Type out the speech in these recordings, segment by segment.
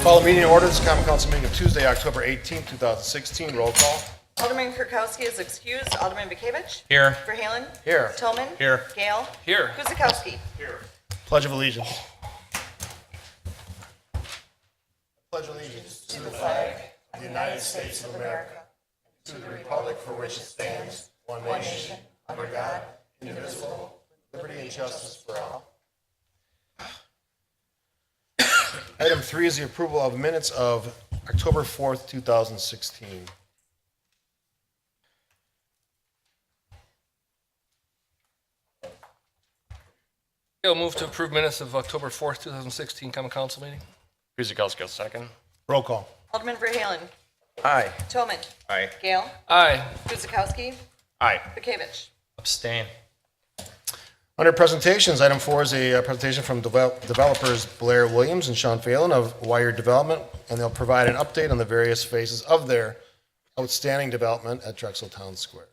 Call the meeting to order. This is Common Council meeting of Tuesday, October 18, 2016. Roll call. Alderman Kirkowski is excused. Alderman Bekavich. Here. Verhaelen. Here. Tillman. Here. Gale. Here. Guzekowski. Here. Pledge of Allegiance. Pledge allegiance to the flag of the United States of America, to the republic for which it stands, one nation, under God, indivisible, with liberty and justice for all. Item 3 is the approval of minutes of October 4th, 2016. I'll move to approve minutes of October 4th, 2016 Common Council meeting. Guzekowski, second. Roll call. Alderman Verhaelen. Aye. Tillman. Aye. Gale. Aye. Guzekowski. Aye. Bekavich. Abstain. Under presentations, item 4 is a presentation from developers Blair Williams and Sean Phelan of Wired Development, and they'll provide an update on the various phases of their outstanding development at Drexel Town Square.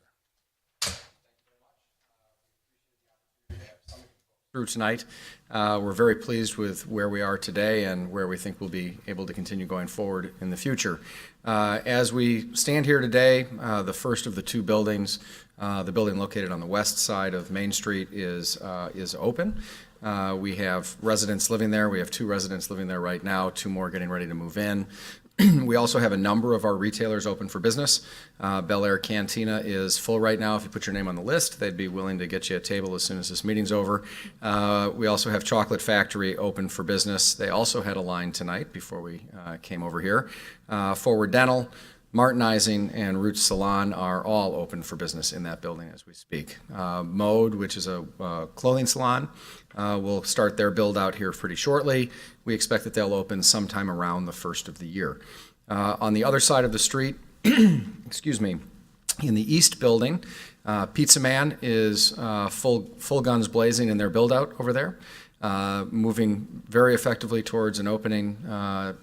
Through tonight. We're very pleased with where we are today and where we think we'll be able to continue going forward in the future. As we stand here today, the first of the two buildings, the building located on the west side of Main Street is open. We have residents living there. We have 2 residents living there right now, 2 more getting ready to move in. We also have a number of our retailers open for business. Bel Air Cantina is full right now. If you put your name on the list, they'd be willing to get you a table as soon as this meeting's over. We also have Chocolate Factory open for business. They also had a line tonight before we came over here. Forward Dental, Martinizing, and Roots Salon are all open for business in that building as we speak. Mode, which is a clothing salon, will start their build out here pretty shortly. We expect that they'll open sometime around the first of the year. On the other side of the street, excuse me, in the east building, Pizza Man is full guns blazing in their build out over there. Moving very effectively towards an opening,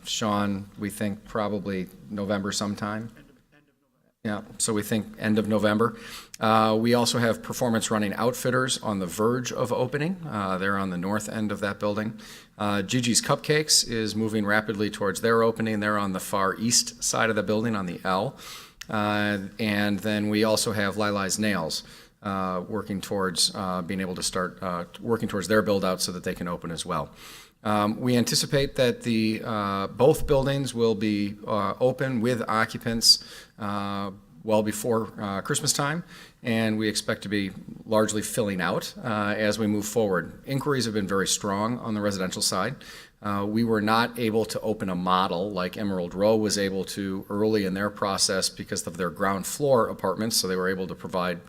Sean, we think probably November sometime. Yeah, so we think end of November. We also have Performance Running Outfitters on the verge of opening. They're on the north end of that building. Gigi's Cupcakes is moving rapidly towards their opening. They're on the far east side of the building on the L. And then we also have Lila's Nails working towards being able to start working towards their build out so that they can open as well. We anticipate that the both buildings will be open with occupants well before Christmas time, and we expect to be largely filling out as we move forward. Inquiries have been very strong on the residential side. We were not able to open a model like Emerald Row was able to early in their process because of their ground floor apartments, so they were able to provide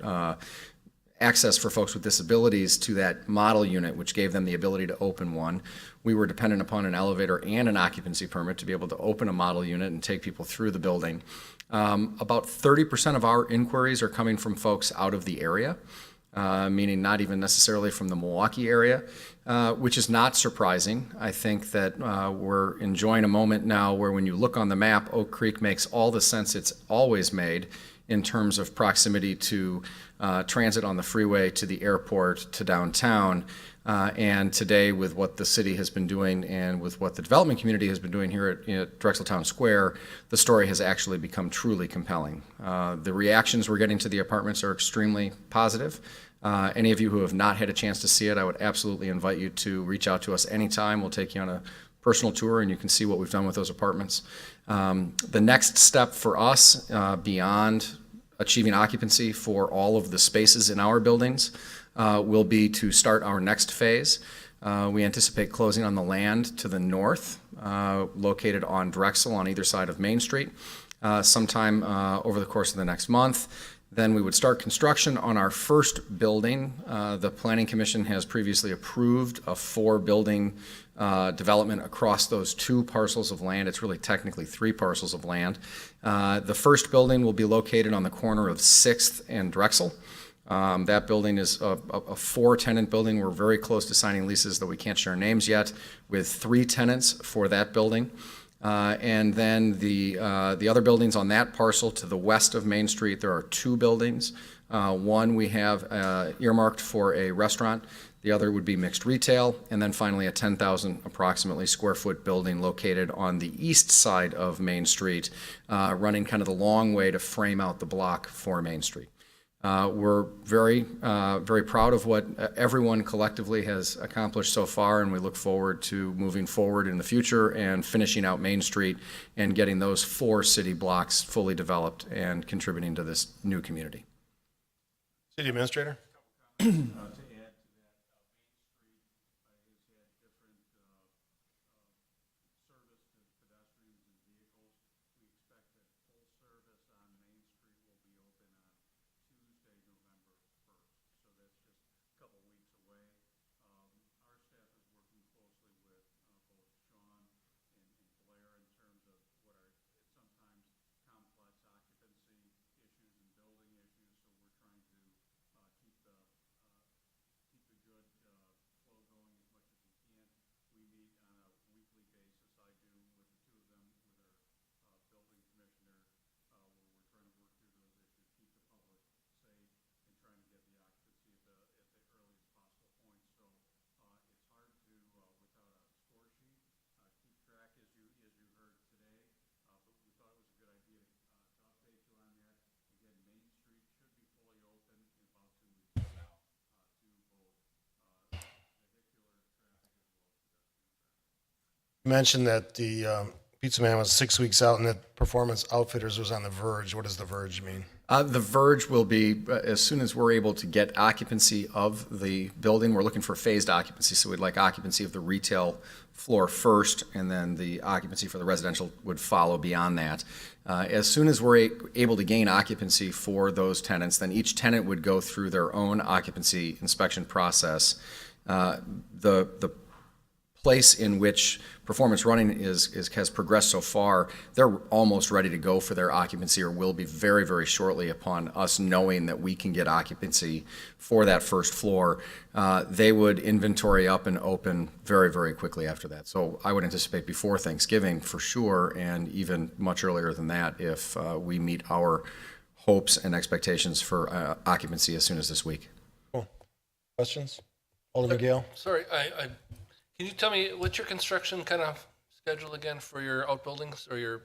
access for folks with disabilities to that model unit, which gave them the ability to open one. We were dependent upon an elevator and an occupancy permit to be able to open a model unit and take people through the building. About 30% of our inquiries are coming from folks out of the area, meaning not even necessarily from the Milwaukee area, which is not surprising. I think that we're enjoying a moment now where when you look on the map, Oak Creek makes all the sense it's always made in terms of proximity to transit on the freeway, to the airport, to downtown. And today, with what the city has been doing and with what the development community has been doing here at Drexel Town Square, the story has actually become truly compelling. The reactions we're getting to the apartments are extremely positive. Any of you who have not had a chance to see it, I would absolutely invite you to reach out to us anytime. We'll take you on a personal tour and you can see what we've done with those apartments. The next step for us, beyond achieving occupancy for all of the spaces in our buildings, will be to start our next phase. We anticipate closing on the land to the north, located on Drexel on either side of Main Street, sometime over the course of the next month. Then we would start construction on our first building. The Planning Commission has previously approved a 4-building development across those 2 parcels of land. It's really technically 3 parcels of land. The first building will be located on the corner of 6th and Drexel. That building is a 4-tenant building. We're very close to signing leases, though we can't share names yet, with 3 tenants for that building. And then the other buildings on that parcel to the west of Main Street, there are two buildings. One we have earmarked for a restaurant. The other would be mixed retail. And then finally, a 10,000 approximately square foot building located on the east side of Main Street, running kind of the long way to frame out the block for Main Street. We're very proud of what everyone collectively has accomplished so far, and we look forward to moving forward in the future and finishing out Main Street and getting those 4 city blocks fully developed and contributing to this new community. City Administrator? You mentioned that the Pizza Man was 6 weeks out and that Performance Outfitters was on the verge. What does the verge mean? The verge will be, as soon as we're able to get occupancy of the building, we're looking for phased occupancy, so we'd like occupancy of the retail floor first, and then the occupancy for the residential would follow beyond that. As soon as we're able to gain occupancy for those tenants, then each tenant would go through their own occupancy inspection process. The place in which Performance Running has progressed so far, they're almost ready to go for their occupancy, or will be very, very shortly upon us knowing that we can get occupancy for that first floor. They would inventory up and open very, very quickly after that. So I would anticipate before Thanksgiving for sure, and even much earlier than that if we meet our hopes and expectations for occupancy as soon as this week. Cool. Questions? Alderman Gale? Sorry, can you tell me what's your construction kind of schedule again for your outbuildings or your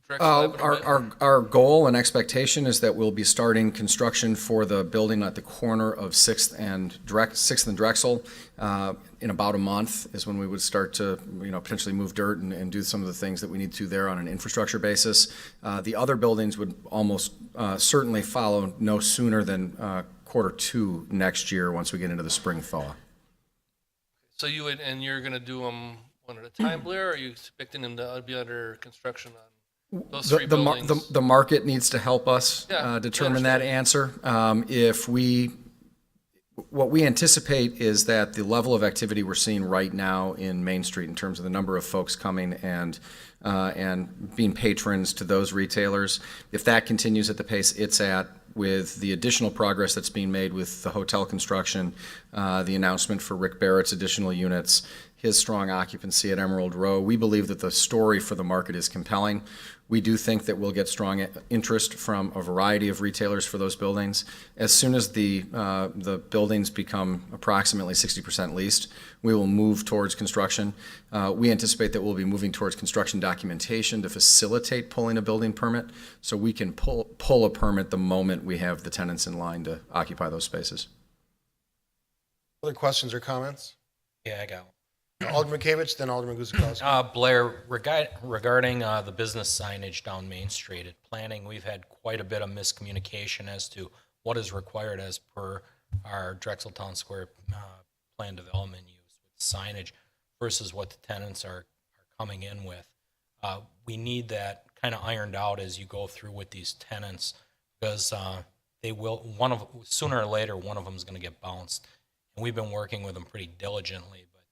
direct slab? Our goal and expectation is that we'll be starting construction for the building at the corner of 6th and Drexel in about a month is when we would start to potentially move dirt and do some of the things that we need to there on an infrastructure basis. The other buildings would almost certainly follow no sooner than Q2 next year once we get into the spring thaw. So you're going to do them one at a time, Blair, or are you expecting them to be under construction on those three buildings? The market needs to help us determine that answer. What we anticipate is that the level of activity we're seeing right now in Main Street in terms of the number of folks coming and being patrons to those retailers, if that continues at the pace it's at, with the additional progress that's being made with the hotel construction, the announcement for Rick Barrett's additional units, his strong occupancy at Emerald Row, we believe that the story for the market is compelling. We do think that we'll get strong interest from a variety of retailers for those buildings. As soon as the buildings become approximately 60% leased, we will move towards construction. We anticipate that we'll be moving towards construction documentation to facilitate pulling a building permit, so we can pull a permit the moment we have the tenants in line to occupy those spaces. Other questions or comments? Yeah, I got one. Alderman Bekavich, then Alderman Guzikowski. Blair, regarding the business signage down Main Street at planning, we've had quite a bit of miscommunication as to what is required as per our Drexel Town Square plan development use with signage versus what the tenants are coming in with. We need that kind of ironed out as you go through with these tenants, because they will, sooner or later, one of them is going to get bounced. And we've been working with them pretty diligently, but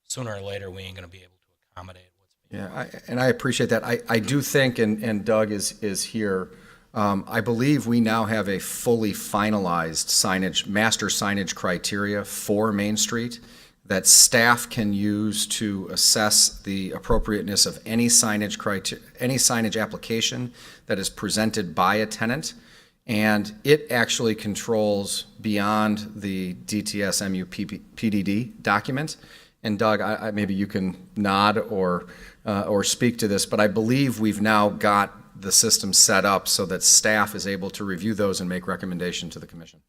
sooner or later, we ain't going to be able to accommodate what's being and I appreciate that. I do think, and Doug is here, I believe we now have a fully finalized master signage criteria for Main Street. that staff can use to assess the appropriateness of any signage application that is presented by a tenant. And it actually controls beyond the DTS MUPDD document. And Doug, maybe you can nod or speak to this, but I believe we've now got the system set up so that staff is able to review those and make recommendation to the commission.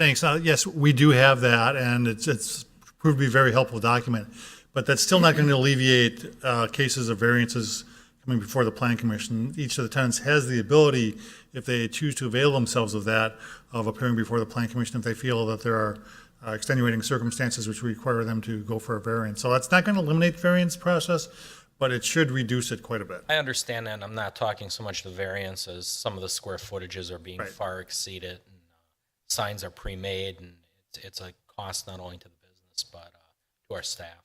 Thanks. Yes, we do have that, and it's proved to be a very helpful document. But that's still not going to alleviate cases of variances coming before the Planning Commission. Each of the tenants has the ability, if they choose to avail themselves of that, of appearing before the Planning Commission if they feel that there are extenuating circumstances which require them to go for a variance. So that's not going to eliminate the variance process, but it should reduce it quite a bit. I understand that, and I'm not talking so much the variance as some of the square footages are being Right. far exceeded, and signs are pre-made, and it's a cost not only to the business, but to our staff.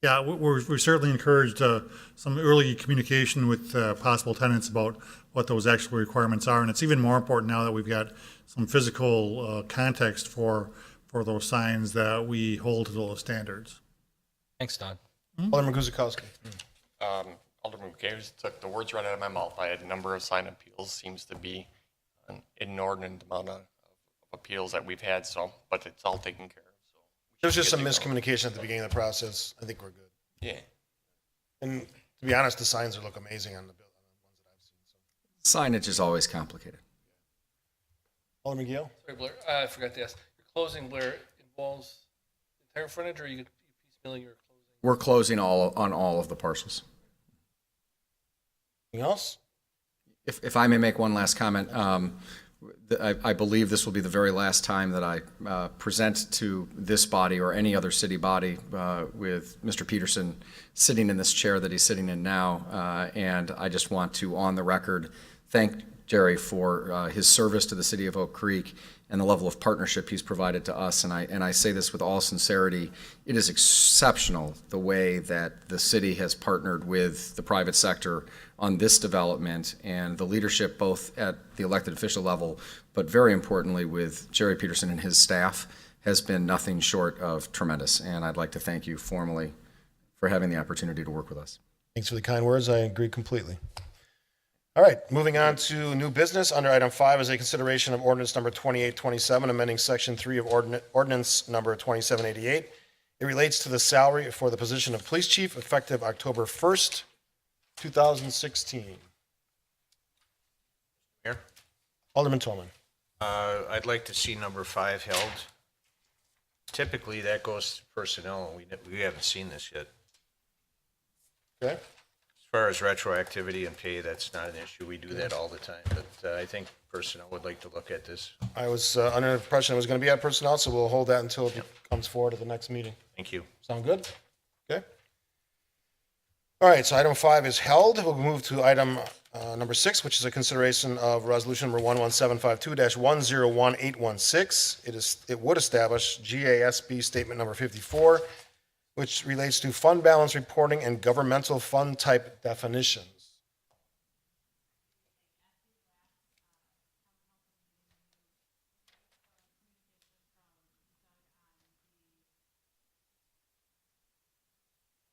Yeah, we certainly encouraged some early communication with possible tenants about what those actual requirements are. And it's even more important now that we've got some physical context for those signs that we hold to those standards. Thanks, Don. Alderman Guzekowski. Alderman McCabe took the words right out of my mouth. I had a number of sign appeals. Seems to be an inordinate amount of appeals that we've had, but it's all taken care of. So There was just some Good to go. miscommunication at the beginning of the process. I think we're good. Yeah. And to be honest, the signs look amazing on the ones that I've seen. So. Signage is always complicated. Alderman Gale? Sorry, Blair, I forgot to ask. Your closing, Blair, involves the entire frontage, or are you piecemealing your closing? We're closing on all of the parcels. Anything else? If I may make one last comment, I believe this will be the very last time that I present to this body or any other city body with Mr. Peterson sitting in this chair that he's sitting in now. And I just want to, on the record, thank Jerry for his service to the city of Oak Creek and the level of partnership he's provided to us. And I say this with all sincerity. It is exceptional the way that the city has partnered with the private sector on this development, and the leadership both at the elected official level, but very importantly with Jerry Peterson and his staff, has been nothing short of tremendous. And I'd like to thank you formally for having the opportunity to work with us. Thanks for the kind words. I agree completely. All right, moving on to new business. Under item 5 is a consideration of ordinance number 2827, amending section 3 of ordinance number 2788. It relates to the salary for the position of police chief effective October 1st, 2016. Mayor? Alderman Tolman. I'd like to see number 5 held. Typically, that goes to personnel, and we haven't seen this yet. Okay. As far as retroactivity and pay, that's not an issue. We do that all the time, but I think personnel would like to look at this. I was under the impression it was going to be at personnel, so we'll hold that until it comes forward at the next meeting. Thank you. Sound good? Okay. All right, so item 5 is held. We'll move to item number 6, which is a consideration of resolution number 11752-101816. It would establish GASB statement number 54, which relates to fund balance reporting and governmental fund type definitions.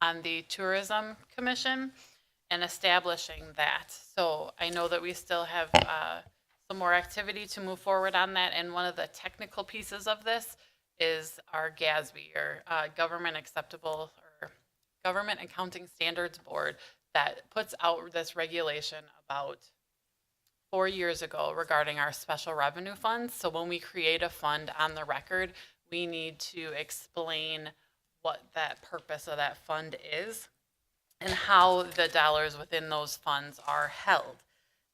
On the Tourism Commission and establishing that. So I know that we still have some more activity to move forward on that, and one of the technical pieces of this is our GASB, or Government Accounting Standards Board, that puts out this regulation about 4 years ago regarding our special revenue funds. So when we create a fund on the record, we need to explain what that purpose of that fund is and how the dollars within those funds are held.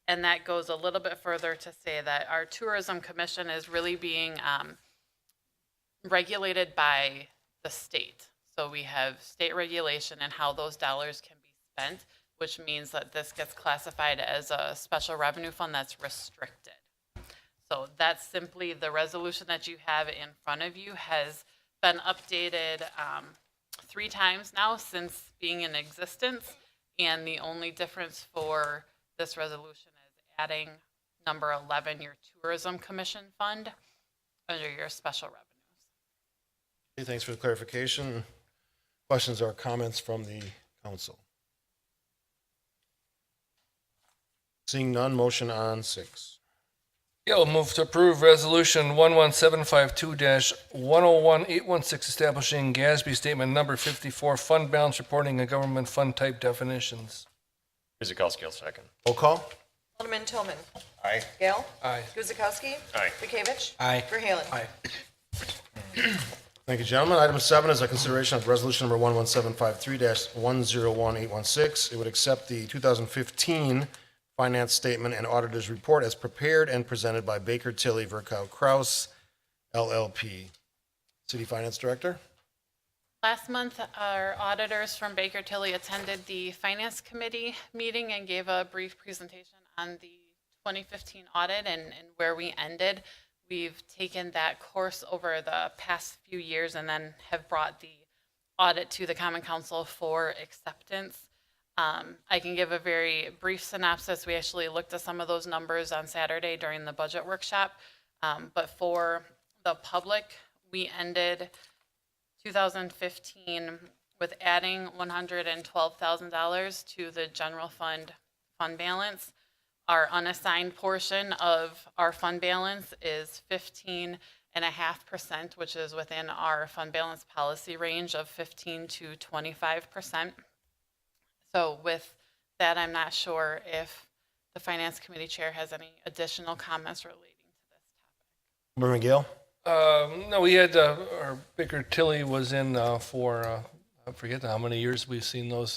And that goes a little bit further to say that our Tourism Commission is really being regulated by the state. So we have state regulation and how those dollars can be spent, which means that this gets classified as a special revenue fund that's restricted. So that's simply the resolution that you have in front of you has been updated 3 times now since being in existence, and the only difference for this resolution is adding number 11, your Tourism Commission fund, under your special revenues. Okay, thanks for the clarification. Questions or comments from the council? Seeing none, motion on 6. Yeah, we'll move to approve resolution 11752-101816, establishing GASB statement number 54, fund balance reporting and government fund type definitions. Guzekowski will second. Roll call. Alderman Toman. Aye. Gale. Aye. Guzekowski. Aye. Bekavich. Aye. Verhaelen. Thank you, gentlemen. Item 7 is a consideration of resolution number 11753-101816. It would accept the 2015 finance statement and auditor's report as prepared and presented by Baker Tilly Virchow Kraus LLP. City Finance Director. Last month, our auditors from Baker Tilly attended the Finance Committee meeting and gave a brief presentation on the 2015 audit and where we ended. We've taken that course over the past few years and then have brought the audit to the Common Council for acceptance. I can give a very brief synopsis. We actually looked at some of those numbers on Saturday during the budget workshop. But for the public, we ended 2015 with adding $112,000 to the general fund balance. Our unassigned portion of our fund balance is 15.5%, which is within our fund balance policy range of 15 to 25%. So with that, I'm not sure if the Finance Committee Chair has any additional comments relating to this topic. Member McGill. No, we had, our Baker Tilly was in for, I forget how many years we've seen those.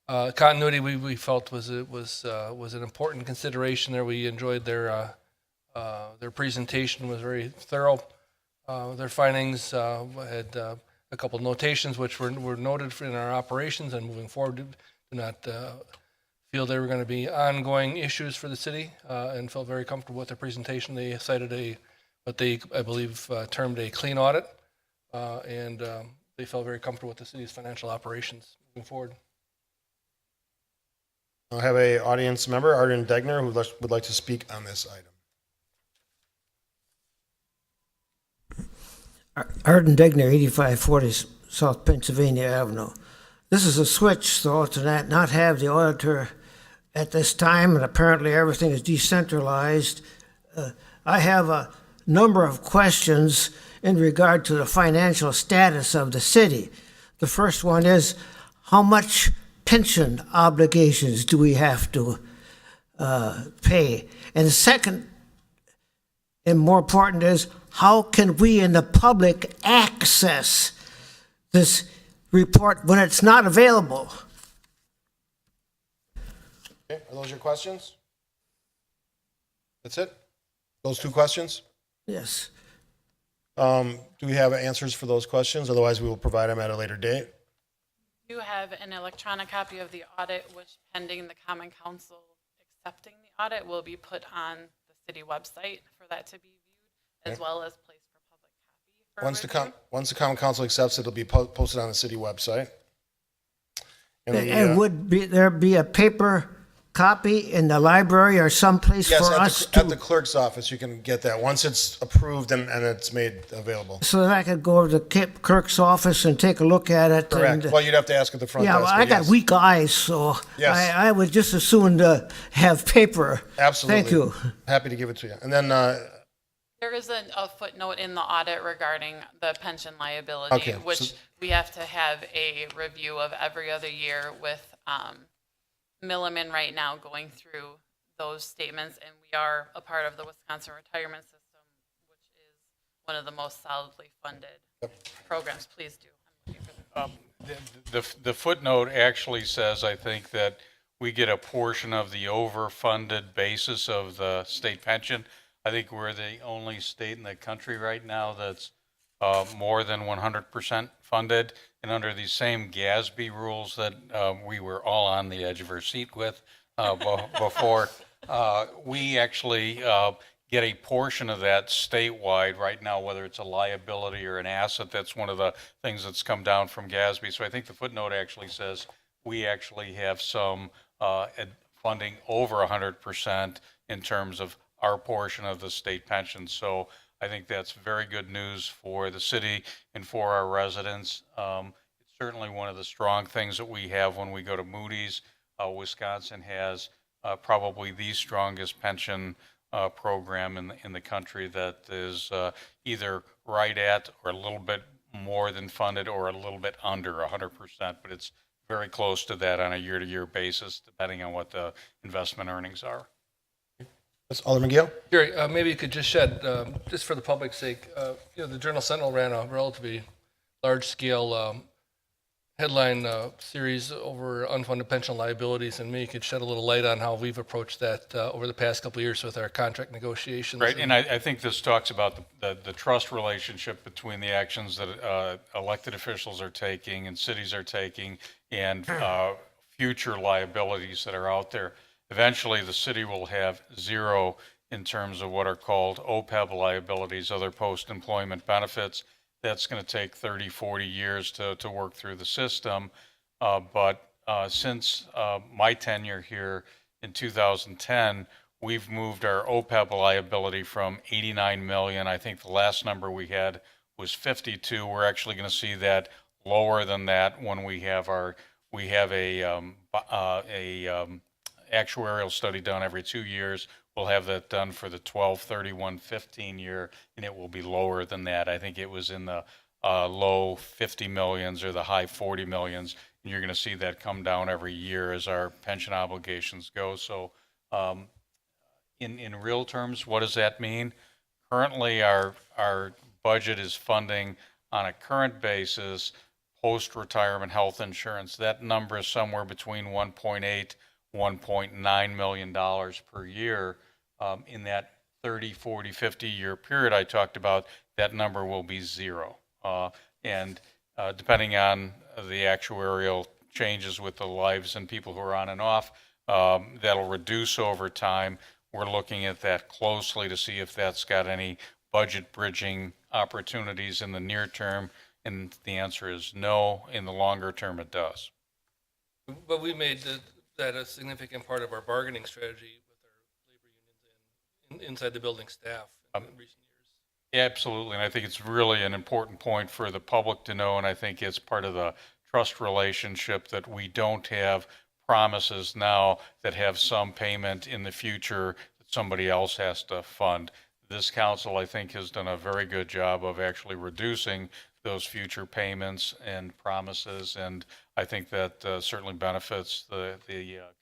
Continuity we felt was an important consideration there. We enjoyed their presentation was very thorough. Their findings had a couple notations which were noted in our operations and moving forward. Do not feel they were going to be ongoing issues for the city, and felt very comfortable with their presentation. They cited what they, I believe, termed a clean audit, and they felt very comfortable with the city's financial operations moving forward. I have a audience member, Arden Degner, who would like to speak on this item. Arden Degner, 8540 South Pennsylvania Avenue. This is a switch, so to not have the auditor at this time, and apparently everything is decentralized. I have a number of questions in regard to the financial status of the city. The first one is, how much pension obligations do we have to pay? And the second, and more important, is how can we in the public access this report when it's not available? Okay, are those your questions? That's it? Those 2 questions? Yes. Do we have answers for those questions? Otherwise, we will provide them at a later date. You have an electronic copy of the audit, which pending the Common Council accepting the audit will be put on the city website for that to be viewed, as well as placed for public copy. Once the Common Council accepts it, it'll be posted on the city website. And would there be a paper copy in the library or someplace yes, for us to... at the clerk's office, you can get that once it's approved and it's made available. So that I could go over to the clerk's office and take a look at it? Correct. And, Well, you'd have to ask at the front yeah, desk. well, I but got yes. weak eyes, so Yes. I would just as soon have paper. Absolutely. Thank you. Happy to give it to you. And then, There is a footnote in the audit regarding the pension liability, Okay, which so- we have to have a review of every other year with Milliman right now going through those statements, and we are a part of the Wisconsin retirement system, which is one of the most solidly funded programs. Please do. I'm looking for the The footnote actually says, I think, that we get a portion of the overfunded basis of the state pension. I think we're the only state in the country right now that's more than 100% funded. And under these same GASB rules that we were all on the edge of our seat with before, we actually get a portion of that statewide right now, whether it's a liability or an asset. That's one of the things that's come down from GASB. So I think the footnote actually says we actually have some funding over 100% in terms of our portion of the state pension. So I think that's very good news for the city and for our residents. It's certainly one of the strong things that we have when we go to Moody's. Wisconsin has probably the strongest pension program in the country that is either right at or a little bit more than funded or a little bit under 100%, but it's very close to that on a year-to-year basis, depending on what the investment earnings are. That's Alderman Gale. Gary, maybe you could just shed, just for the public's sake, the Journal Sentinel ran a relatively large-scale headline series over unfunded pension liabilities, and maybe you could shed a little light on how we've approached that over the past couple of years with our contract negotiations. Right, and I think this talks about the trust relationship between the actions that elected officials are taking and cities are taking and future liabilities that are out there. Eventually, the city will have zero in terms of what are called OPEB liabilities, other post-employment benefits. That's going to take 30, 40 years to work through the system. But since my tenure here in 2010, we've moved our OPEB liability from 89 million. I think the last number we had was 52. We're actually going to see that lower than that when we have a actuarial study done every 2 years. We'll have that done for the 12/31/15 year, and it will be lower than that. I think it was in the low 50 millions or the high 40 millions, and you're going to see that come down every year as our pension obligations go. So in real terms, what does that mean? Currently, our budget is funding on a current basis post-retirement health insurance. That number is somewhere between 1.8 $1.9 million per year. In that 30, 40, 50-year period I talked about, that number will be zero. And depending on the actuarial changes with the lives and people who are on and off, that'll reduce over time. We're looking at that closely to see if that's got any budget bridging opportunities in the near term, and the answer is no. In the longer term, it does. But we made that a significant part of our bargaining strategy with our labor unions and inside the building staff in recent years. Absolutely, and I think it's really an important point for the public to know, and I think it's part of the trust relationship that we don't have promises now that have some payment in the future that somebody else has to fund. This council, I think, has done a very good job of actually reducing those future payments and promises, and I think that certainly benefits the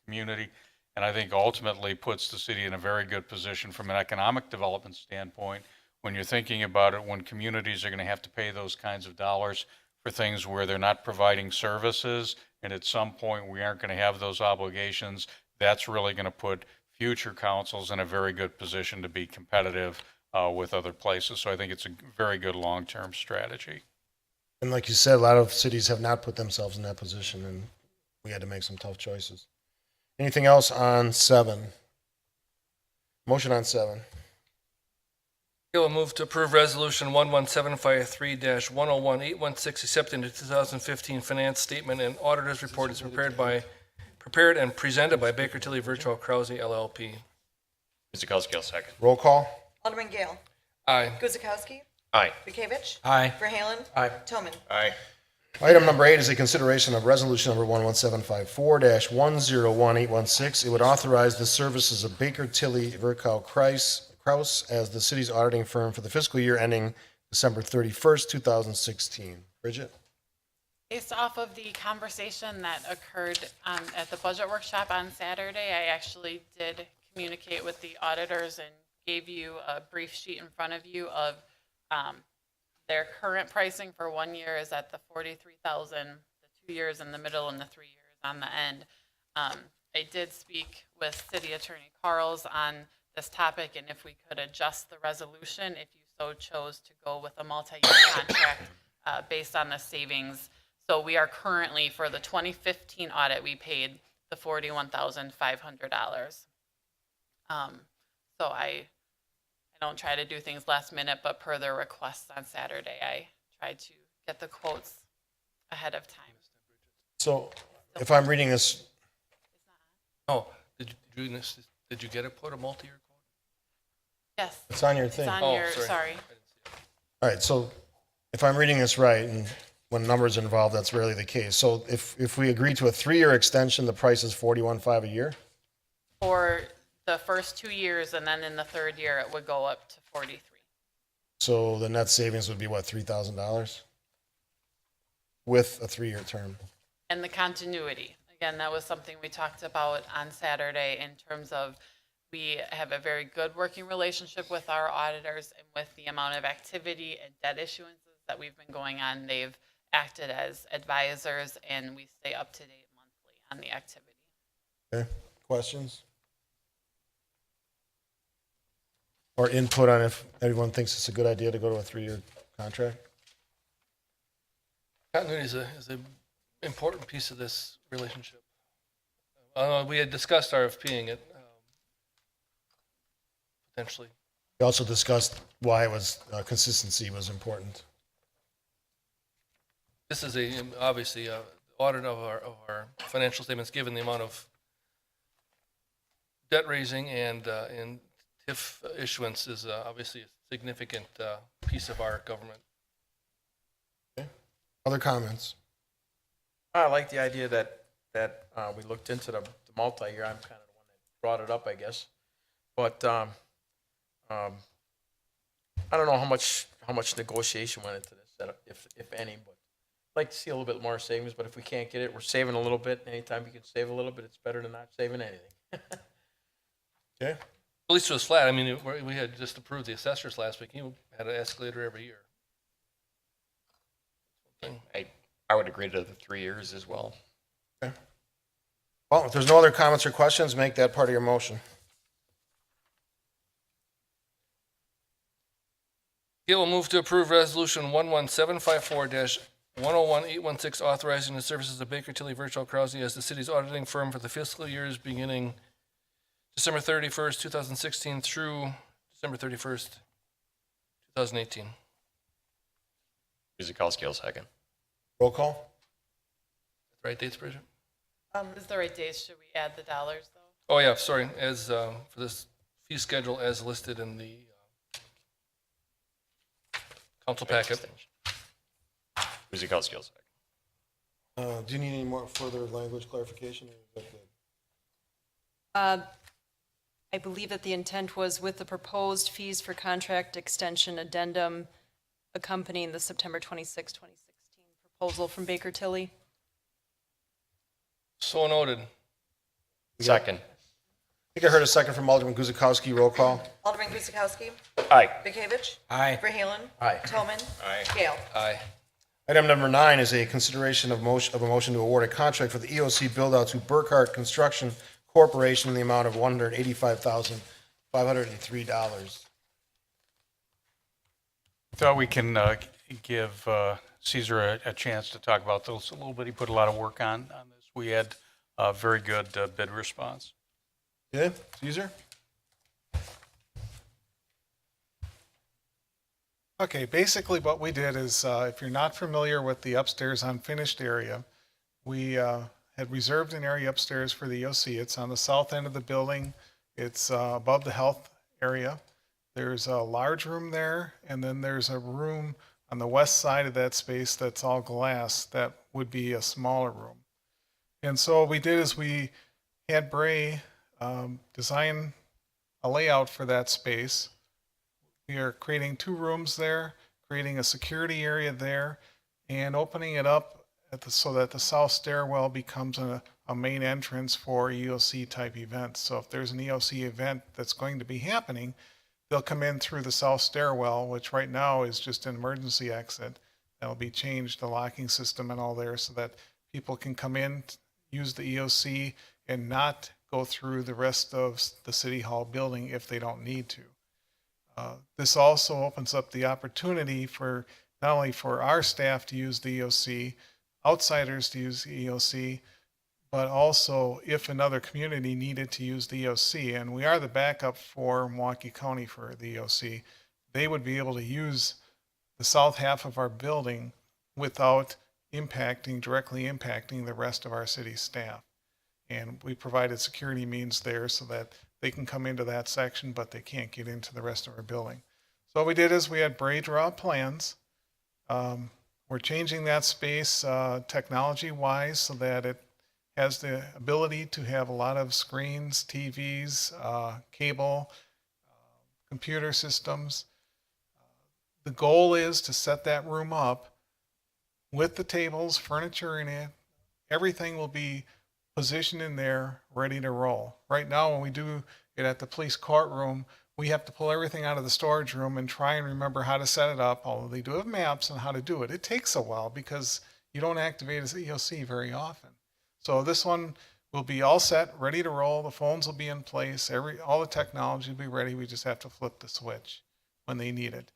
community, and I think ultimately puts the city in a very good position from an economic development standpoint. When you're thinking about it, when communities are going to have to pay those kinds of dollars for things where they're not providing services, and at some point we aren't going to have those obligations, that's really going to put future councils in a very good position to be competitive with other places. So I think it's a very good long-term strategy. And like you said, a lot of cities have not put themselves in that position, and we had to make some tough choices. Anything else on 7? Motion on 7. We'll move to approve Resolution 11753-111816, accepting the 2015 finance statement and auditor's report is prepared and presented by Baker Tilly Virtual Krause LLP. Guzekowski, second. Roll call. Alderman Gale. Aye. Guzekowski. Aye. Bekavich. Aye. Verhaelen. Aye. Tillman. Aye. Item number 8 is a consideration of resolution number 11754-101816. It would authorize the services of Baker Tilly Virchow Krause as the city's auditing firm for the fiscal year ending December 31st, 2016. Bridget? Based off of the conversation that occurred at the budget workshop on Saturday, I actually did communicate with the auditors and gave you a brief sheet in front of you of their current pricing for 1 year is at the $43,000, the 2 years in the middle, and the 3 years on the end. I did speak with City Attorney Carls on this topic, and if we could adjust the resolution, if you so chose to go with a multi-year contract based on the savings. So we are currently, for the 2015 audit, we paid the $41,500. So I don't try to do things last minute, but per their requests on Saturday, I tried to get the quotes ahead of time. So if I'm reading this, Oh, did you get a quote, a multi-year quote? Yes. It's on your It's thing. on All your, sorry. right, so if I'm reading this right, and when numbers are involved, that's rarely the case. So if we agree to a 3-year extension, the price is $41,500 a year? For the first 2 years, and then in the third year, it would go up to 43. So the net savings would be what, $3,000? With a 3-year term? And the continuity, again, that was something we talked about on Saturday in terms of we have a very good working relationship with our auditors, and with the amount of activity and debt issuances that we've been going on, they've acted as advisors, and we stay up to date monthly on the activity. Okay, questions? Or input on if everyone thinks it's a good idea to go to a 3-year contract? Continuity is a important piece of this relationship. We had discussed RFPing it, potentially. We also discussed why it was, consistency was important. This is obviously a audit of our financial statements, given the amount of debt raising and TIF issuance is obviously a significant piece of our government. Other comments? I like the idea that we looked into the multi-year. I'm kind of the one that brought it up, I guess. But I don't know how much negotiation went into this, if any. But I'd like to see a little bit more savings. But if we can't get it, we're saving a little bit. Anytime you can save a little bit, it's better than not saving anything. Okay. At least it was flat. I mean, we had just approved the assessors last week. He had an escalator every year. I would agree to the 3 years as well. Okay. Well, if there's no other comments or questions, make that part of your motion. Gail will move to approve Resolution 11754-110816, authorizing the services of Baker Tilly Virtual Krause as the city's auditing firm for the fiscal years beginning December 31st, 2016 through December 31st, 2018. Guzekowski will second. Roll call? Right dates, Bridget? Is the right dates? Should we add the dollars, though? Oh, yeah, sorry. As for this fee schedule as listed in the council packet. Guzekowski will second. Do you need any more further language clarification? Or is that good? I believe that the intent was with the proposed fees for contract extension addendum accompanying the September 26, 2016 proposal from Baker Tilly. So noted. Second. I think I heard a second from Alderman Guzekowski. Roll call? Alderman Guzekowski. Aye. Bekavich. Aye. Verhaelen. Aye. Tillman. Aye. Gale. Aye. Item number 9 is a consideration of a motion to award a contract for the EOC build-out to Burkhart Construction Corporation in the amount of $185,503. Thought we can give Caesar a chance to talk about those a little bit. He put a lot of work on this. We had a very good bid response. Okay, Caesar? Okay, basically what we did is, if you're not familiar with the upstairs unfinished area, we had reserved an area upstairs for the EOC. It's on the south end of the building. It's above the health area. There's a large room there, and then there's a room on the west side of that space that's all glass. That would be a smaller room. And so what we did is we had Bray design a layout for that space. We are creating 2 rooms there, creating a security area there, and opening it up so that the south stairwell becomes a main entrance for EOC type events. So if there's an EOC event that's going to be happening, they'll come in through the south stairwell, which right now is just an emergency exit. That'll be changed, the locking system and all there, so that people can come in, use the EOC, and not go through the rest of the City Hall building if they don't need to. This also opens up the opportunity for not only for our staff to use the EOC, outsiders to use the EOC, but also if another community needed to use the EOC, and we are the backup for Milwaukee County for the EOC, they would be able to use the south half of our building without directly impacting the rest of our city staff. And we provided security means there so that they can come into that section, but they can't get into the rest of our building. So what we did is we had Bray draw plans. We're changing that space technology-wise so that it has the ability to have a lot of screens, TVs, cable, computer systems. The goal is to set that room up with the tables, furniture in it. Everything will be positioned in there, ready to roll. Right now, when we do it at the police courtroom, we have to pull everything out of the storage room and try and remember how to set it up, although they do have maps on how to do it. It takes a while because you don't activate as EOC very often. So this one will be all set, ready to roll. The phones will be in place. All the technology will be ready. We just have to flip the switch when they need it.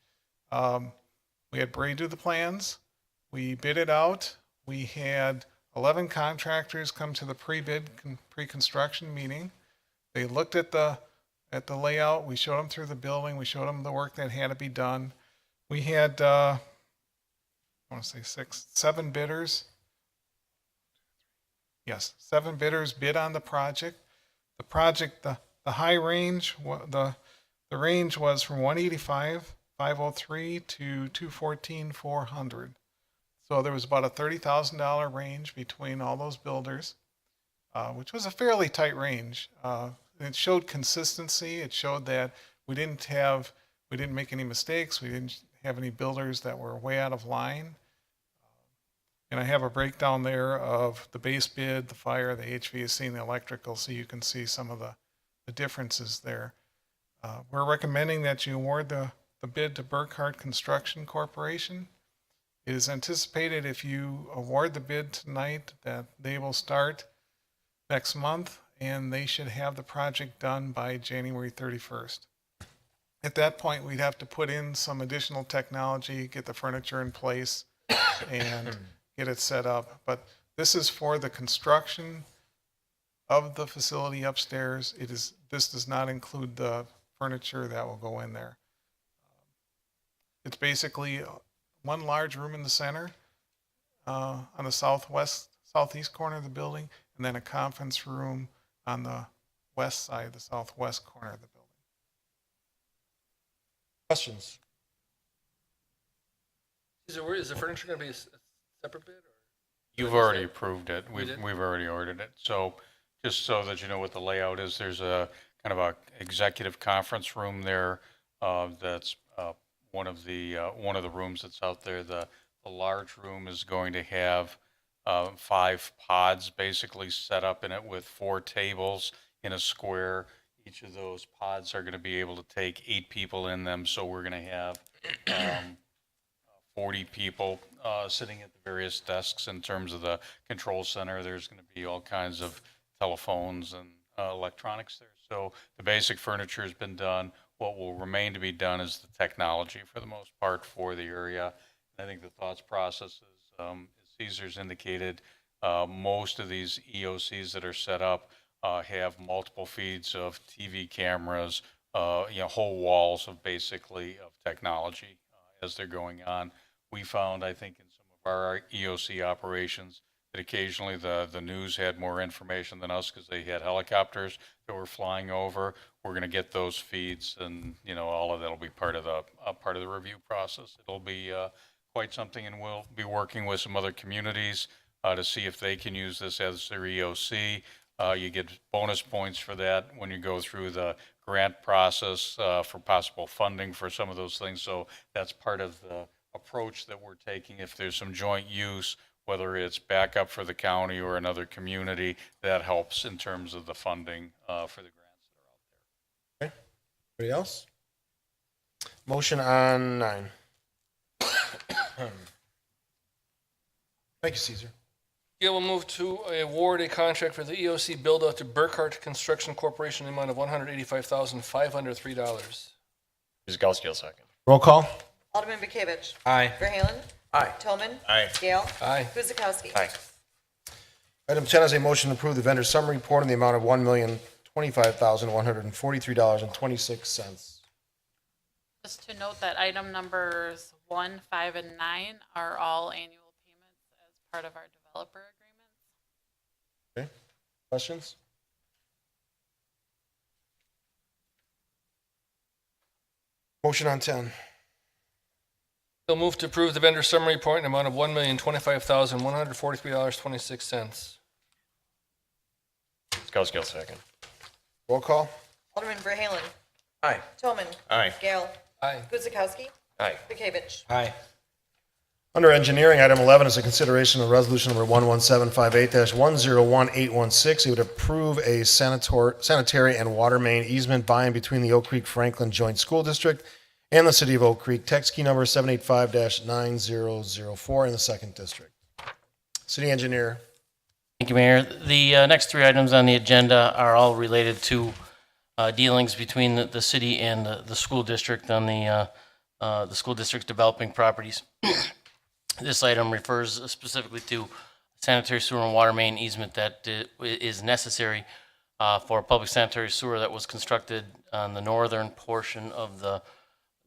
We had Bray do the plans. We bid it out. We had 11 contractors come to the pre-construction meeting. They looked at the layout. We showed them through the building. We showed them the work that had to be done. We had, I want to say 7 bidders. Yes, 7 bidders bid on the project. The project, the high range, the range was from 185,503 to 214,400. So there was about a $30,000 range between all those builders, which was a fairly tight range. It showed consistency. It showed that we didn't make any mistakes. We didn't have any builders that were way out of line. And I have a breakdown there of the base bid, the fire, the HVAC, and the electrical, so you can see some of the differences there. We're recommending that you award the bid to Burkhardt Construction Corporation. It is anticipated if you award the bid tonight that they will start next month, and they should have the project done by January 31st. At that point, we'd have to put in some additional technology, get the furniture in place, and get it set up. But this is for the construction of the facility upstairs. This does not include the furniture that will go in there. It's basically one large room in the center on the southeast corner of the building, and then a conference room on the west side, the southwest corner of the building. Questions? Is the furniture going to be a separate bid? Or? You've already approved it. We did? We've already ordered it. So just so that you know what the layout is, there's a kind of a executive conference room there. That's one of the rooms that's out there. The large room is going to have 5 pods basically set up in it with 4 tables in a square. Each of those pods are going to be able to take 8 people in them. So we're going to have 40 people sitting at the various desks. In terms of the control center, there's going to be all kinds of telephones and electronics there. So the basic furniture has been done. What will remain to be done is the technology for the most part for the area. And I think the thoughts process is, as Caesar's indicated, most of these EOCs that are set up have multiple feeds of TV cameras, whole walls of basically of technology as they're going on. We found, I think, in some of our EOC operations that occasionally the news had more information than us because they had helicopters that were flying over. We're going to get those feeds, and all of that will be part of the review process. It'll be quite something, and we'll be working with some other communities to see if they can use this as their EOC. You get bonus points for that when you go through the grant process for possible funding for some of those things. So that's part of the approach that we're taking. If there's some joint use, whether it's backup for the county or another community, that helps in terms of the funding for the grants that are out there. Okay. Anybody else? Motion on 9. Thank you, Caesar. Yeah, we'll move to award a contract for the EOC build-out to Burkhardt Construction Corporation in the amount of $185,503. Guzekowski will second. Roll call. Alderman Bekavich. Aye. Verhaelen. Aye. Tillman. Aye. Gale. Aye. Guzekowski. Aye. Item 10 is a motion to approve the vendor summary report in the amount of $1,025,143.26. Just to note that item numbers 1, 5, and 9 are all annual payments as part of our developer agreements. Okay. Questions? Motion on 10. So move to approve the vendor summary report in amount of $1,025,143.26. Guzekowski will second. Roll call. Alderman Verhaelen. Aye. Tillman. Aye. Gale. Aye. Guzekowski. Aye. Bekavich. Aye. Under engineering, item 11 is a consideration of resolution number 11758-101816. It would approve a sanitary and water main easement by and between the Oak Creek Franklin Joint School District and the City of Oak Creek, text key number 785-9004 in the second district. City engineer. Thank you, Mayor. The next three items on the agenda are all related to dealings between the city and the school district on the school district's developing properties. This item refers specifically to sanitary sewer and water main easement that is necessary for a public sanitary sewer that was constructed on the northern portion of the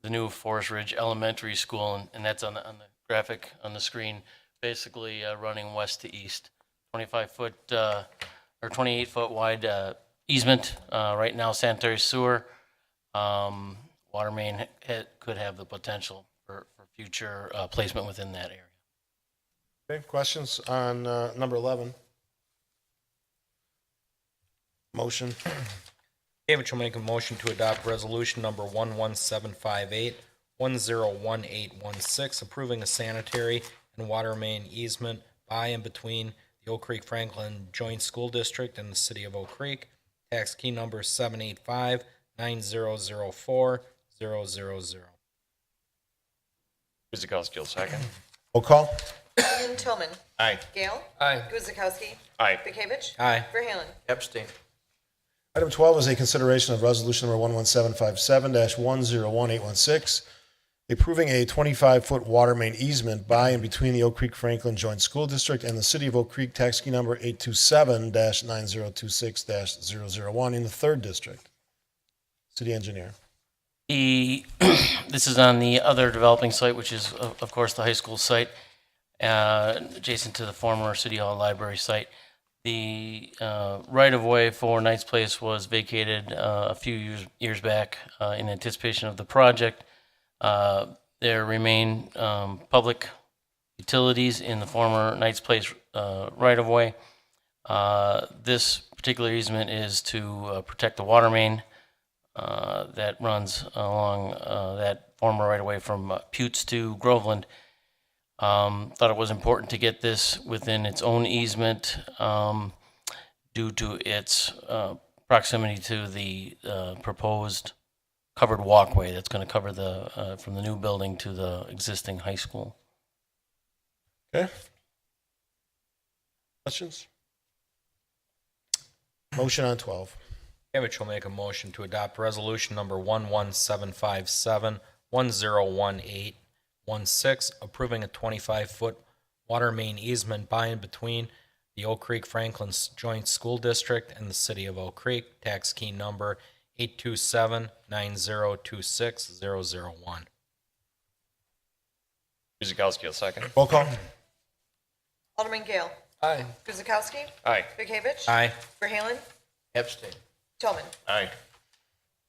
new Forest Ridge Elementary School, and that's on the graphic on the screen, basically running west to east. 25-foot or 28-foot wide easement. Right now, sanitary sewer, water main could have the potential for future placement within that area. Okay, questions on number 11? Motion. Bekavich will make a motion to adopt resolution number 11758-101816, approving a sanitary and water main easement by and between the Oak Creek Franklin Joint School District and the City of Oak Creek, tax key number 785-9004-000. Guzekowski will second. Roll call. Alderman Tillman. Aye. Gale. Aye. Guzekowski. Aye. Bekavich. Aye. Verhaelen. Abstain. Item 12 is a consideration of resolution number 11757-101816, approving a 25-foot water main easement by and between the Oak Creek Franklin Joint School District and the City of Oak Creek, tax key number 827-9026-001 in the third district. City engineer. This is on the other developing site, which is, of course, the high school site, adjacent to the former City Hall Library site. The right-of-way for Knights Place was vacated a few years back in anticipation of the project. There remain public utilities in the former Knights Place right-of-way. This particular easement is to protect the water main that runs along that former right-of-way from Putes to Groveland. Thought it was important to get this within its own easement due to its proximity to the proposed covered walkway that's going to cover the from the new building to the existing high school. Okay. Questions? Motion on 12. Bekavich will make a motion to adopt resolution number 11757-101816, approving a 25-foot water main easement by and between the Oak Creek Franklin Joint School District and the City of Oak Creek, tax key number 827-9026-001. Guzekowski will second. Roll call. Alderman Gale. Aye. Guzekowski. Aye. Bekavich. Aye. Verhaelen. Abstain. Tillman. Aye.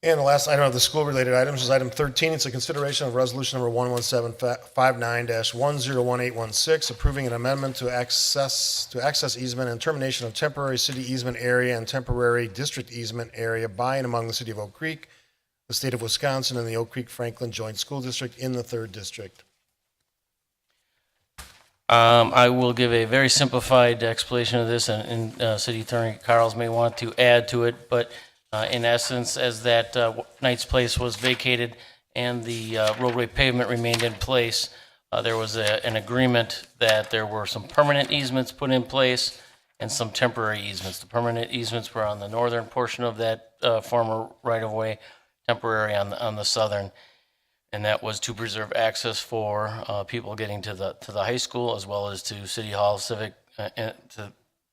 And the last item of the school-related items is item 13. It's a consideration of resolution number 11759-101816, approving an amendment to access easement and termination of temporary city easement area and temporary district easement area by and among the City of Oak Creek, the State of Wisconsin, and the Oak Creek Franklin Joint School District in the third district. I will give a very simplified explanation of this, and City Attorney Carls may want to add to it, but in essence, as that Knights Place was vacated and the roadway pavement remained in place, there was an agreement that there were some permanent easements put in place and some temporary easements. The permanent easements were on the northern portion of that former right-of-way, temporary on the southern. And that was to preserve access for people getting to the high school, as well as to City Hall, to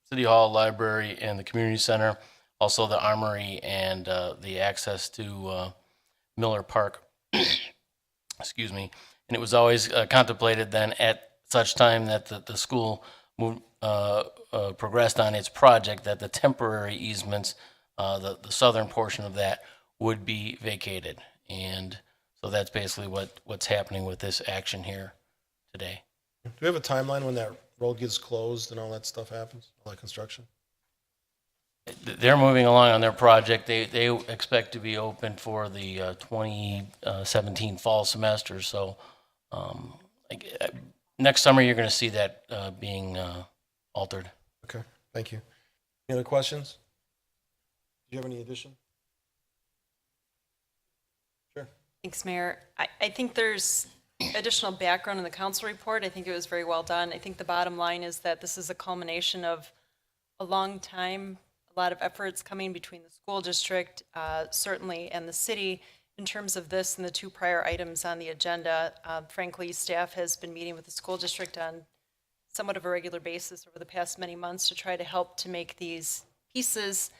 City Hall, Library, and the Community Center. Also the Armory and the access to Miller Park. Excuse me. And it was always contemplated then at such time that the school moved, progressed on its project that the temporary easements, the southern portion of that, would be vacated. And So that's basically what's happening with this action here today. Do we have a timeline when that road gets closed and all that stuff happens, all that construction? They're moving along on their project. They expect to be open for the 2017 fall semester. So next summer, you're going to see that being altered. Okay, thank you. Any other questions? Do you have any addition? Sure. Thanks, Mayor. I think there's additional background in the council report. I think it was very well done. I think the bottom line is that this is a culmination of a long time, a lot of efforts coming between the school district, certainly, and the city in terms of this and the two prior items on the agenda. Frankly, staff has been meeting with the school district on somewhat of a regular basis over the past many months to try to help to make these pieces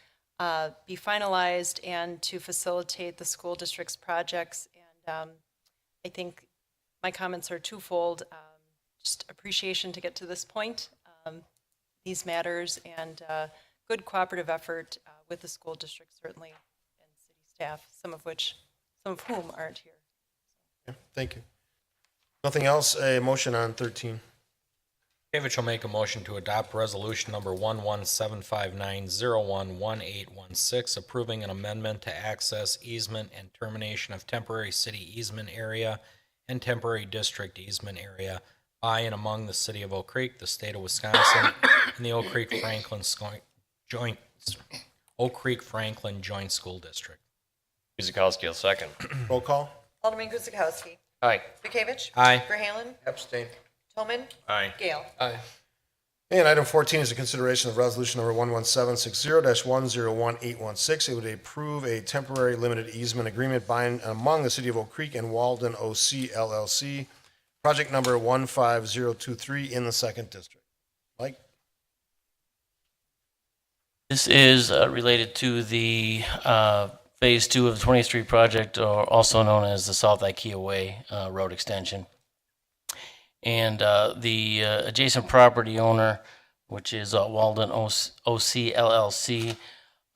be finalized and to facilitate the school district's projects. And I think my comments are twofold. Just appreciation to get to this point, these matters, and good cooperative effort with the school district, certainly, and city staff, some of whom aren't here. Yeah, thank you. Nothing else, a motion on 13. Bekavich will make a motion to adopt resolution number 11759011816, approving an amendment to access easement and termination of temporary city easement area and temporary district easement area by and among the city of Oak Creek, the state of Wisconsin, and the Oak Creek Franklin Joint School District. Guzekowski will second. Roll call. Alderman Guzekowski. Aye. Bekavich. Aye. Verhaelen. Abstain. Tillman. Aye. Gale. Aye. And item 14 is a consideration of resolution number 11760-101816. It would approve a temporary limited easement agreement by and among the city of Oak Creek and Walden OC LLC, project number 15023 in the second district. Mike? This is related to the Phase 2 of the 20th Street project, or also known as the South IKEA Way road extension. And the adjacent property owner, which is Walden OC LLC,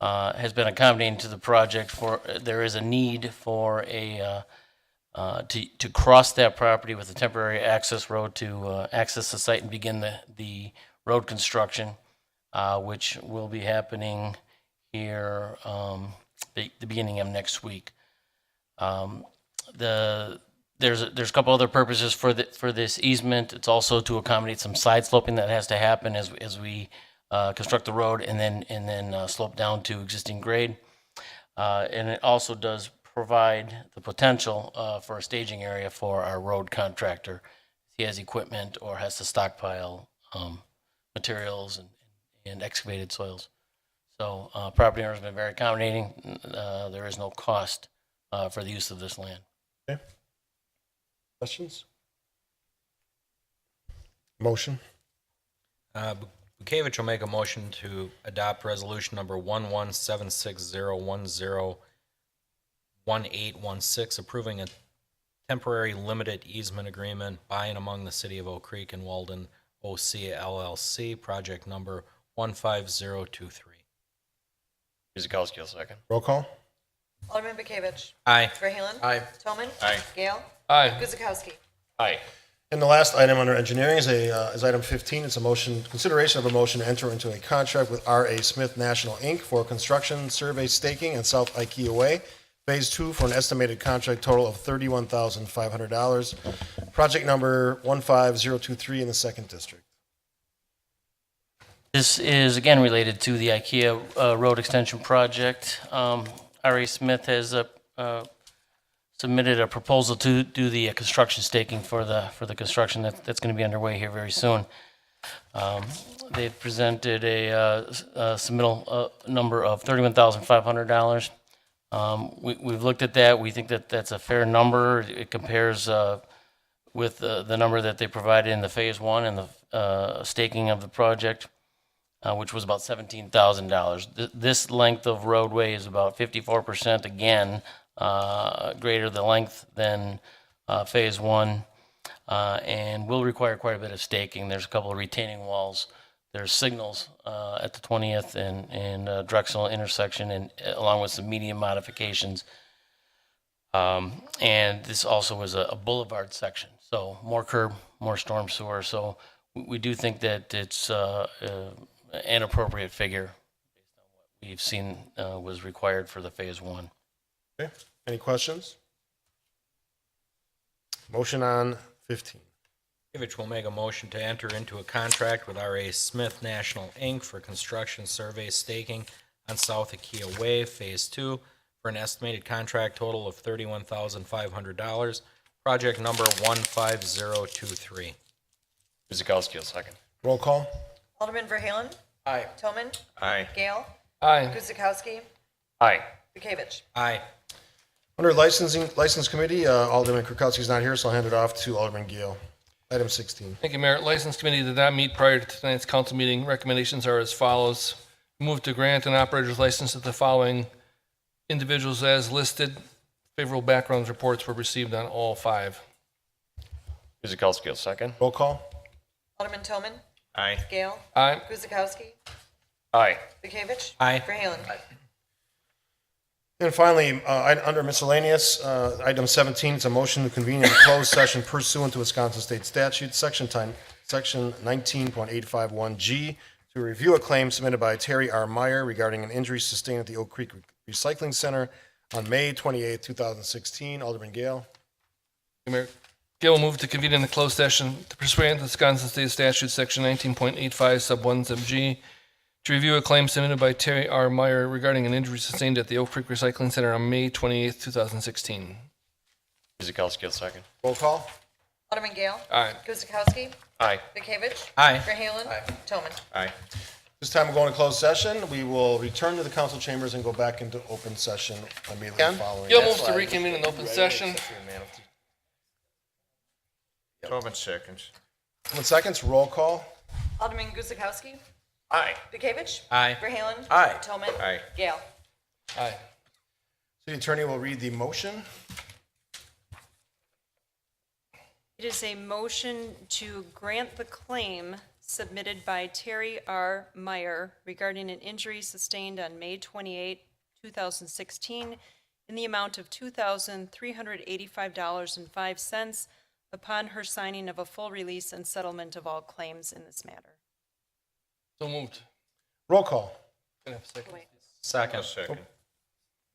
has been accommodating to the project. There is a need for to cross that property with a temporary access road to access the site and begin the road construction, which will be happening here the beginning of next week. There's a couple other purposes for this easement. It's also to accommodate some side sloping that has to happen as we construct the road and then slope down to existing grade. And it also does provide the potential for a staging area for our road contractor. If he has equipment or has to stockpile materials and excavated soils. So property owner's been very accommodating. There is no cost for the use of this land. Okay. Questions? Motion. Bekavich will make a motion to adopt resolution number 11760101816, approving a temporary limited easement agreement by and among the city of Oak Creek and Walden OC LLC, project number 15023. Guzekowski will second. Roll call. Alderman Bekavich. Aye. Verhaelen. Aye. Tillman. Aye. Gale. Aye. Guzekowski. Aye. And the last item under engineering is item 15. It's a motion, consideration of a motion to enter into a contract with R.A. Smith National, Inc. for construction, survey, staking, and South IKEA Way, Phase 2, for an estimated contract total of $31,500. Project number 15023 in the second district. This is again related to the IKEA road extension project. R.A. Smith has submitted a proposal to do the construction staking for the construction that's going to be underway here very soon. They've presented a submittal number of $31,500. We've looked at that. We think that that's a fair number. It compares with the number that they provided in the Phase 1 and the staking of the project, which was about $17,000. This length of roadway is about 54% again greater the length than Phase 1, and will require quite a bit of staking. There's a couple of retaining walls. There's signals at the 20th and Drexel intersection, and along with some medium modifications. And this also is a boulevard section, so more curb, more storm sewer. So we do think that it's an appropriate figure based on what we've seen was required for the phase one. Okay, any questions? Motion on 15. Bekavich will make a motion to enter into a contract with R.A. Smith National, Inc. for construction survey staking on South Akia Way, Phase 2, for an estimated contract total of $31,500. Project number 15023. Guzekowski will second. Roll call. Alderman Verhaelen. Aye. Tillman. Aye. Gale. Aye. Guzekowski. Aye. Bekavich. Aye. Under License Committee, Alderman Kirkowski's not here, so I'll hand it off to Alderman Gale. Item 16. Thank you, Mayor. License Committee did not meet prior to tonight's council meeting. Recommendations are as follows. Move to grant an operator's license to the following individuals as listed. Favorable background reports were received on all 5. Guzekowski will second. Roll call. Alderman Tillman. Aye. Gale. Aye. Guzekowski. Aye. Bekavich. Aye. Verhaelen. And finally, under miscellaneous, item 17, it's a motion to convene in a closed session pursuant to Wisconsin State Statute, section 19.851G, to review a claim submitted by Terry R. Meyer regarding an injury sustained at the Oak Creek Recycling Center on May 28, 2016. Alderman Gale. Mayor. Gail will move to convene in a closed session to pursuant to Wisconsin State Statute, section 19.85, sub 1, sub G, to review a claim submitted by Terry R. Meyer regarding an injury sustained at the Oak Creek Recycling Center on May 28, 2016. Guzekowski will second. Roll call. Alderman Gale. Aye. Guzekowski. Aye. Bekavich. Aye. Verhaelen. Tillman. Aye. This time we'll go into closed session. We will return to the council chambers and go back into open session immediately following. Gail moves to reconvene in open session. 12 seconds. 1 seconds, roll call. Alderman Guzekowski. Aye. Bekavich. Aye. Verhaelen. Aye. Tillman. Aye. Gale. Aye. City Attorney will read the motion. It is a motion to grant the claim submitted by Terry R. Meyer regarding an injury sustained on May 28, 2016, in the amount of $2,385.05 upon her signing of a full release and settlement of all claims in this matter. So moved. Roll call. Can I have a second? Second. Second.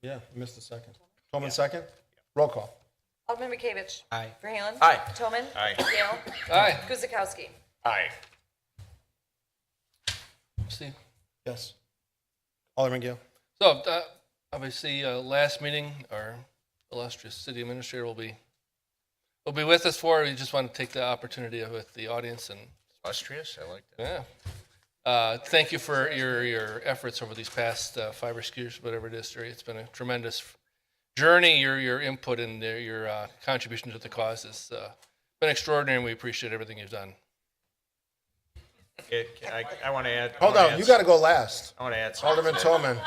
Yeah, you missed a second. Tolman second? Roll call. Alderman Bekavich. Aye. Verhaelen. Aye. Tillman. Aye. Gale. Aye. Guzekowski. Aye. Steve. Yes. Alderman Gale. So, obviously, last meeting, our illustrious city administrator will be with us for. We just want to take the opportunity with the audience and Illustrious, I like that. thank you for your efforts over these past 5 or 6 years, whatever it is, Terry. It's been a tremendous journey. Your input and your contribution to the cause has been extraordinary, and we appreciate everything you've done. I want to add. Hold on, you got to go last. I want to add something. Alderman Tolman.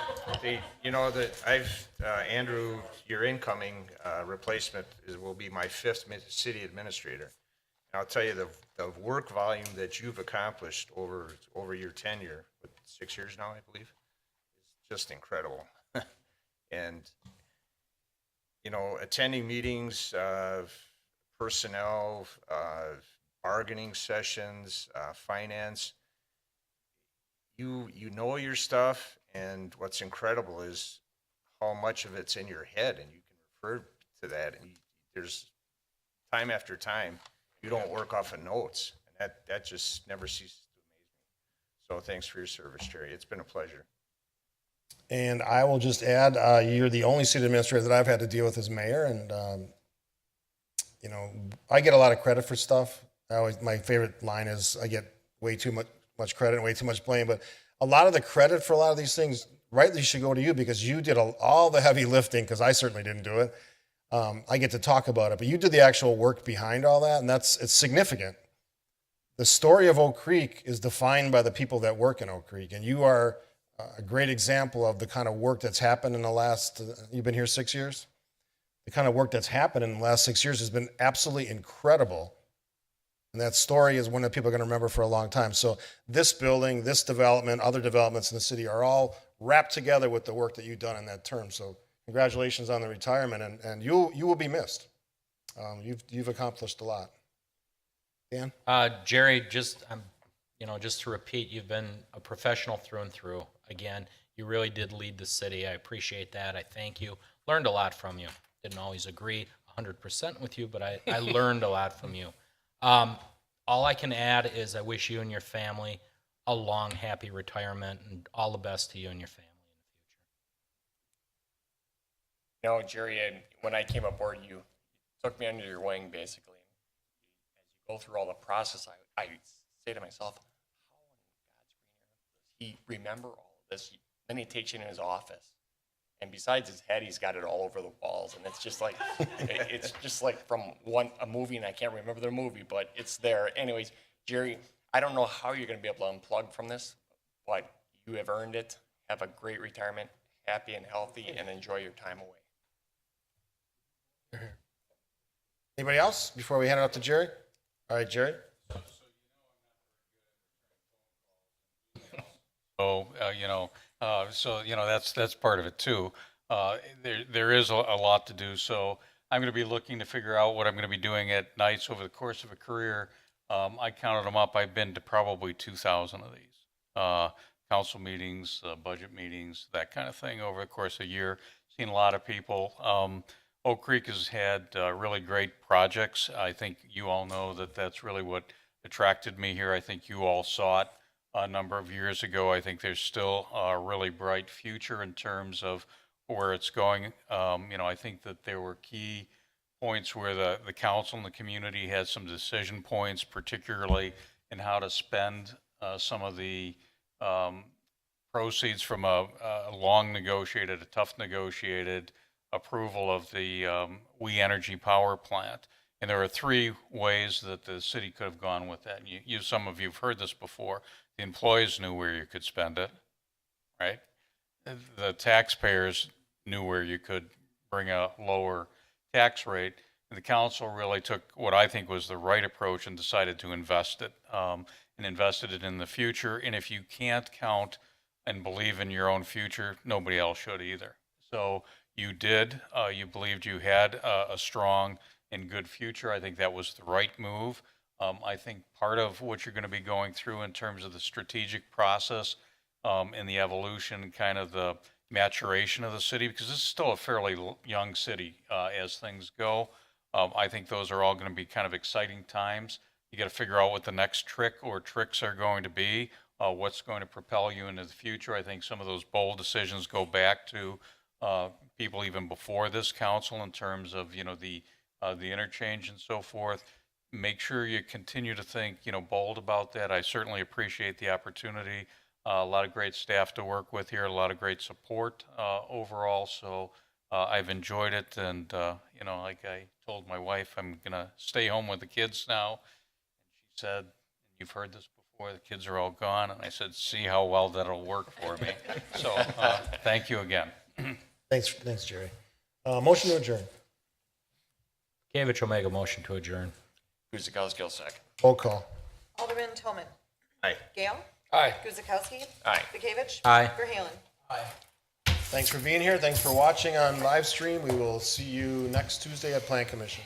Andrew, your incoming replacement will be my 5th city administrator. And I'll tell you, the work volume that you've accomplished over your tenure, 6 years now, I believe, is just incredible. And, attending meetings, personnel, bargaining sessions, finance, you know your stuff, and what's incredible is how much of it's in your head, and you can refer to that, and there's time after time, you don't work off of notes, and that just never ceases to amaze me. So thanks for your service, Terry. It's been a pleasure. And I will just add, you're the only city administrator that I've had to deal with as mayor, and, I get a lot of credit for stuff. My favorite line is I get way too much credit and way too much blame, but a lot of the credit for a lot of these things rightly should go to you because you did all the heavy lifting, because I certainly didn't do it. I get to talk about it, but you did the actual work behind all that, and it's significant. The story of Oak Creek is defined by the people that work in Oak Creek, and you are a great example of the kind of work that's happened in the last, you've been here 6 years? The kind of work that's happened in the last 6 years has been absolutely incredible. And that story is one that people are going to remember for a long time. So this building, this development, other developments in the city are all wrapped together with the work that you've done in that term. So congratulations on the retirement, and you will be missed. You've accomplished a lot. Dan? Jerry, just to repeat, you've been a professional through and through. Again, you really did lead the city. I appreciate that. I thank you. Learned a lot from you. Didn't always agree 100% with you, but I learned a lot from you. All I can add is I wish you and your family a long, happy retirement, and all the best to you and your family in the future. Jerry, when I came aboard, you took me under your wing, basically. As you go through all the process, I say to myself, how in God's green earth does he remember all of this? Then he takes you in his office, and besides his head, he's got it all over the walls, and it's just like it's just like from a movie, and I can't remember the movie, but it's there. Anyways, Jerry, I don't know how you're going to be able to unplug from this, but you have earned it. Have a great retirement, happy and healthy, and enjoy your time away. Anybody else before we hand it up to Jerry? All right, Jerry. So, that's part of it too. There is a lot to do. So I'm going to be looking to figure out what I'm going to be doing at nights over the course of a career. I counted them up. I've been to probably 2,000 of these council meetings, budget meetings, that kind of thing over the course of a year. Seen a lot of people. Oak Creek has had really great projects. I think you all know that that's really what attracted me here. I think you all saw it a number of years ago. I think there's still a really bright future in terms of where it's going. I think that there were key points where the council and the community had some decision points, particularly in how to spend some of the proceeds from a long negotiated, a tough negotiated approval of the We Energy power plant. And there are three ways that the city could have gone with that. And some of you have heard this before. The employees knew where you could spend it, right? The taxpayers knew where you could bring a lower tax rate. And the council really took what I think was the right approach and decided to invest it, and invested it in the future. And if you can't count and believe in your own future, nobody else should either. So you did. You believed you had a strong and good future. I think that was the right move. I think part of what you're going to be going through in terms of the strategic process and the evolution, kind of the maturation of the city, because this is still a fairly young city as things go. I think those are all going to be kind of exciting times. You got to figure out what the next trick or tricks are going to be, what's going to propel you into the future. I think some of those bold decisions go back to people even before this council in terms of, the interchange and so forth. Make sure you continue to think, bold about that. I certainly appreciate the opportunity. A lot of great staff to work with here, a lot of great support overall. So I've enjoyed it. And, like I told my wife, I'm going to stay home with the kids now. And she said, you've heard this before, the kids are all gone. And I said, see how well that'll work for me. So thank you again. Thanks, Jerry. Motion to adjourn. Gavich will make a motion to adjourn. Guzekowski will second. Roll call. Alderman Toman. Aye. Gale. Aye. Guzekowski. Aye. Bekavich. Aye. Verhaelen. Thanks for being here. Thanks for watching on live stream. We will see you next Tuesday at Plan Commission.